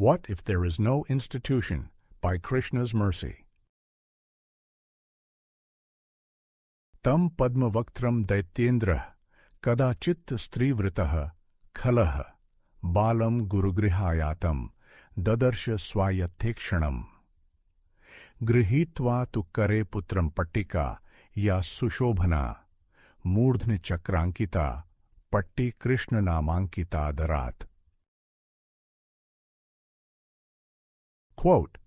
What if there is no institution by Krishna's mercy? Tam padmavaktram daityendra kadachit strivritah khalah balam gurugrihayatam dadarsha swayatekshanam grihitva tu kare putram pattika ya sushobhana मूर्धनि चक्रांकिता पट्टी कृष्ण नामांकिता दरात. Quote,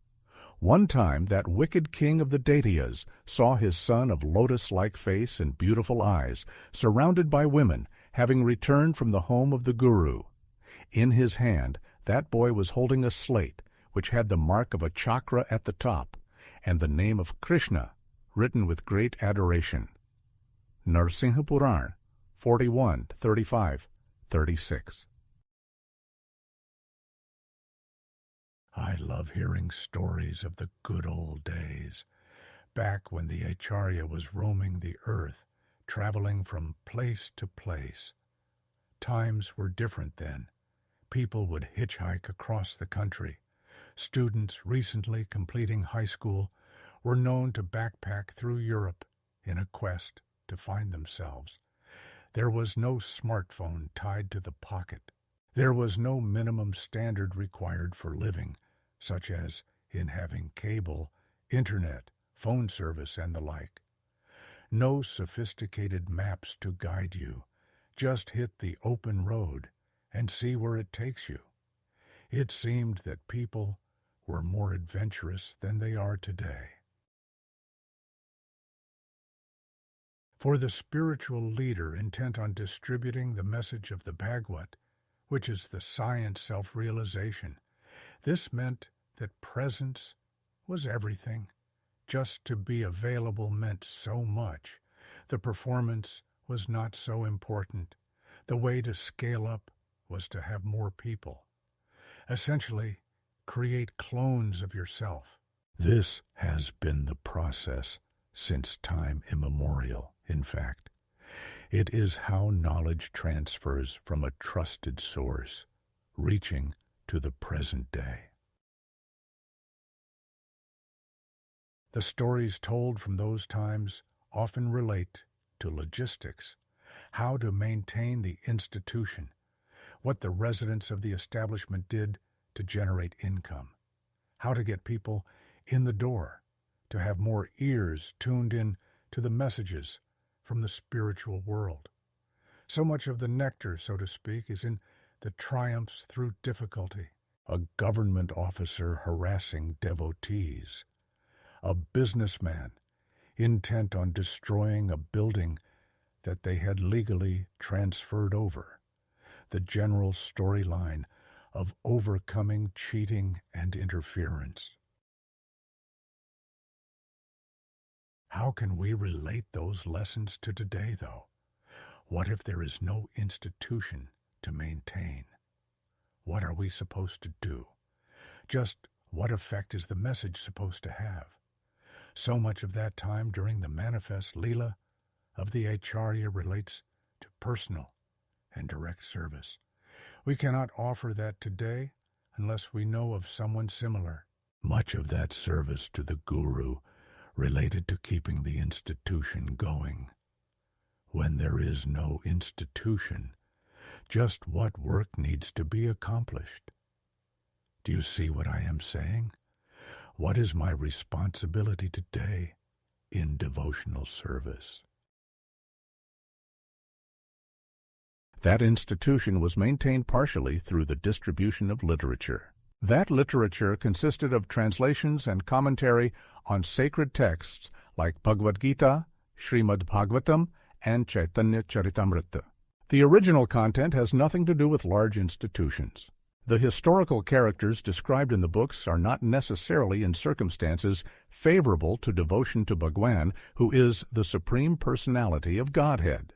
one time that wicked king of the Daityas saw his son of lotus-like face and beautiful eyes, surrounded by women, having returned from the home of the Guru. In his hand, that boy was holding a slate, which had the mark of a chakra at the top, and the name of Krishna, written with great adoration. Narasimha Purana, 41, 35, 36. I love hearing stories of the good old days, back when the Acharya was roaming the earth, traveling from place to place. Times were different then. People would hitchhike across the country. Students recently completing high school were known to backpack through Europe in a quest to find themselves. There was no smartphone tied to the pocket. There was no minimum standard required for living, such as in having cable, internet, phone service, and the like. No sophisticated maps to guide you. Just hit the open road and see where it takes you. It seemed that people were more adventurous than they are today. For the spiritual leader intent on distributing the message of the Bhagavad, which is the science self-realization, this meant that presence was everything. Just to be available meant so much. The performance was not so important. The way to scale up was to have more people. Essentially, create clones of yourself. This has been the process since time immemorial. In fact, it is how knowledge transfers from a trusted source, reaching to the present day. The stories told from those times often relate to logistics, how to maintain the institution, what the residents of the establishment did to generate income, how to get people in the door, to have more ears tuned in to the messages from the spiritual world. So much of the nectar, so to speak, is in the triumphs through difficulty. A government officer harassing devotees. A businessman intent on destroying a building that they had legally transferred over. The general storyline of overcoming cheating and interference. How can we relate those lessons to today, though? What if there is no institution to maintain? What are we supposed to do? Just what effect is the message supposed to have? So much of that time during the manifest Leela of the Acharya relates to personal and direct service. We cannot offer that today unless we know of someone similar. Much of that service to the Guru related to keeping the institution going. When there is no institution, just what work needs to be accomplished? Do you see what I am saying? What is my responsibility today in devotional service? That institution was maintained partially through the distribution of literature. That literature consisted of translations and commentary on sacred texts like Bhagavad-gita, Srimad Bhagavatam, and Chaitanya Charitamrita. The original content has nothing to do with large institutions. The historical characters described in the books are not necessarily in circumstances favorable to devotion to Bhagwan, who is the Supreme Personality of Godhead.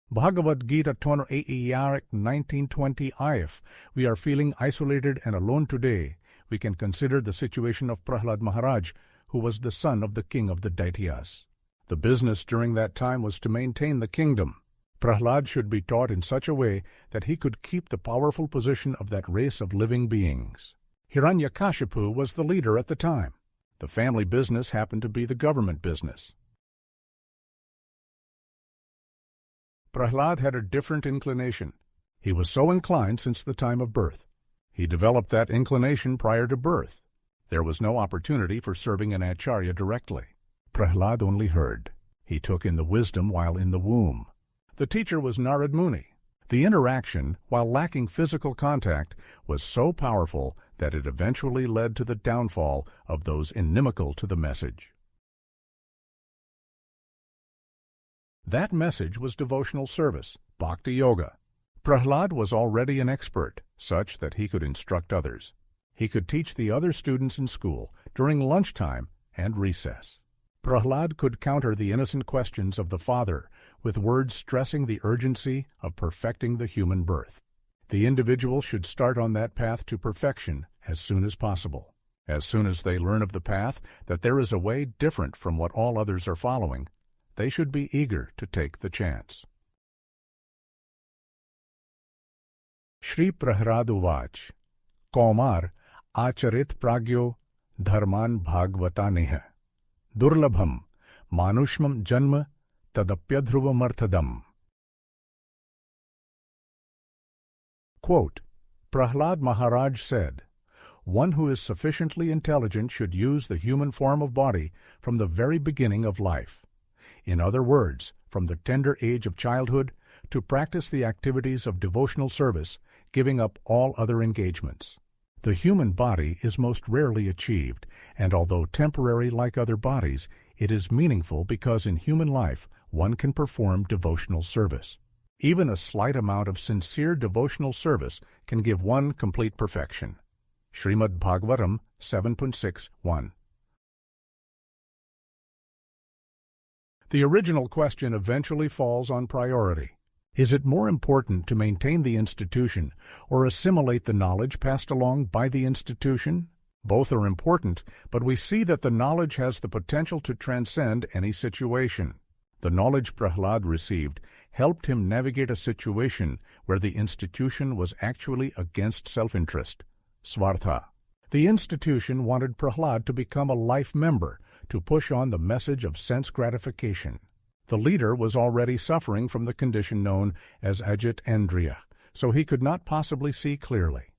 Bhagavad-gita Toner Aiyarik 1920 IF. We are feeling isolated and alone today. We can consider the situation of Prahlad Maharaj, who was the son of the king of the Daityas. The business during that time was to maintain the kingdom. Prahlad should be taught in such a way that he could keep the powerful position of that race of living beings. Hiranyakashipu was the leader at the time. The family business happened to be the government business. Prahlad had a different inclination. He was so inclined since the time of birth. He developed that inclination prior to birth. There was no opportunity for serving an acharya directly. Prahlad only heard. He took in the wisdom while in the womb. The teacher was Narad Muni. The interaction, while lacking physical contact, was so powerful that it eventually led to the downfall of those inimical to the message. That message was devotional service, bhakti yoga. Prahlad was already an expert, such that he could instruct others. He could teach the other students in school during lunchtime and recess. Prahlad could counter the innocent questions of the father with words stressing the urgency of perfecting the human birth. The individual should start on that path to perfection as soon as possible. As soon as they learn of the path that there is a way different from what all others are following, they should be eager to take the chance. Shri Prahlad Uvach, Kaumar Acharit Pragyo Dharman Bhagavatanih Durlabham Manushmam Janma Tadapyadhruvamarthadam. Quote, Prahlad Maharaj said, "One who is sufficiently intelligent should use the human form of body from the very beginning of life. In other words, from the tender age of childhood to practice the activities of devotional service, giving up all other engagements. The human body is most rarely achieved, and although temporary like other bodies, it is meaningful because in human life one can perform devotional service. Even a slight amount of sincere devotional service can give one complete perfection." Srimad Bhagavatam 7.6.1. The original question eventually falls on priority. Is it more important to maintain the institution or assimilate the knowledge passed along by the institution? Both are important, but we see that the knowledge has the potential to transcend any situation. The knowledge Prahlad received helped him navigate a situation where the institution was actually against self-interest, svartha. The institution wanted Prahlad to become a life member to push on the message of sense gratification. The leader was already suffering from the condition known as ajit endriya, so he could not possibly see clearly.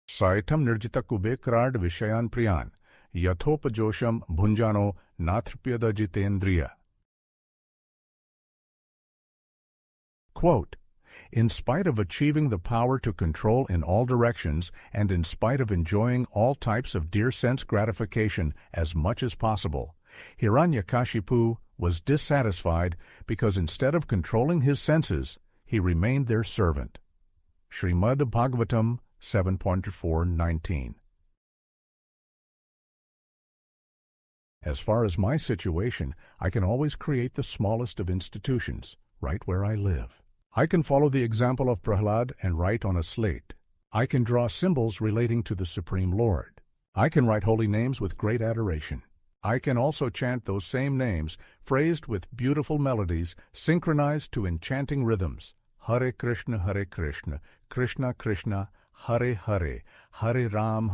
Saitam nirjita kube krad vishayan priyan, yathopajosham bhunjano nathrpyada jitendriya. Quote, in spite of achieving the power to control in all directions and in spite of enjoying all types of dear sense gratification as much as possible, Hiranyakashipu was dissatisfied because instead of controlling his senses, he remained their servant. Srimad Bhagavatam 7.4.19. As far as my situation, I can always create the smallest of institutions, right where I live. I can follow the example of Prahlad and write on a slate. I can draw symbols relating to the Supreme Lord. I can write holy names with great adoration. I can also chant those same names, phrased with beautiful melodies, synchronized to enchanting rhythms. Hare Krishna, Krishna Krishna, Hare Hare, Hare Ram,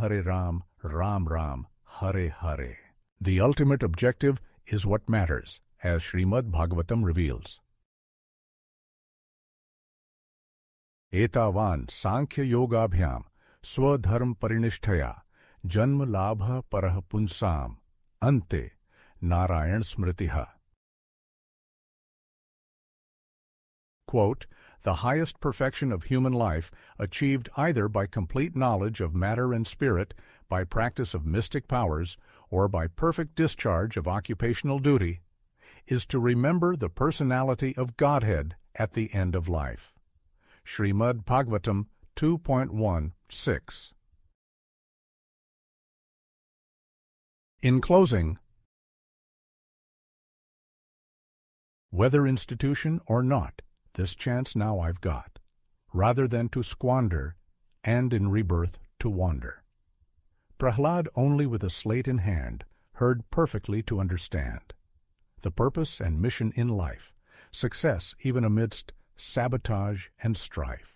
Ram Ram, Hare Hare. The ultimate objective is what matters, as Srimad Bhagavatam reveals. Etavan Sankhya Yogabhyam Swadharm Parinishthaya Janma Labha Parah Punsam Ante Narayan Smritiha. Quote, the highest perfection of human life, achieved either by complete knowledge of matter and spirit, by practice of mystic powers, or by perfect discharge of occupational duty, is to remember the personality of Godhead at the end of life. Srimad Bhagavatam 2.1.6. In closing, whether institution or not, this chance now I've got, rather than to squander, and in rebirth to wander. Prahlad, only with a slate in hand, heard perfectly to understand. the purpose and mission in life, success even amidst sabotage and strife.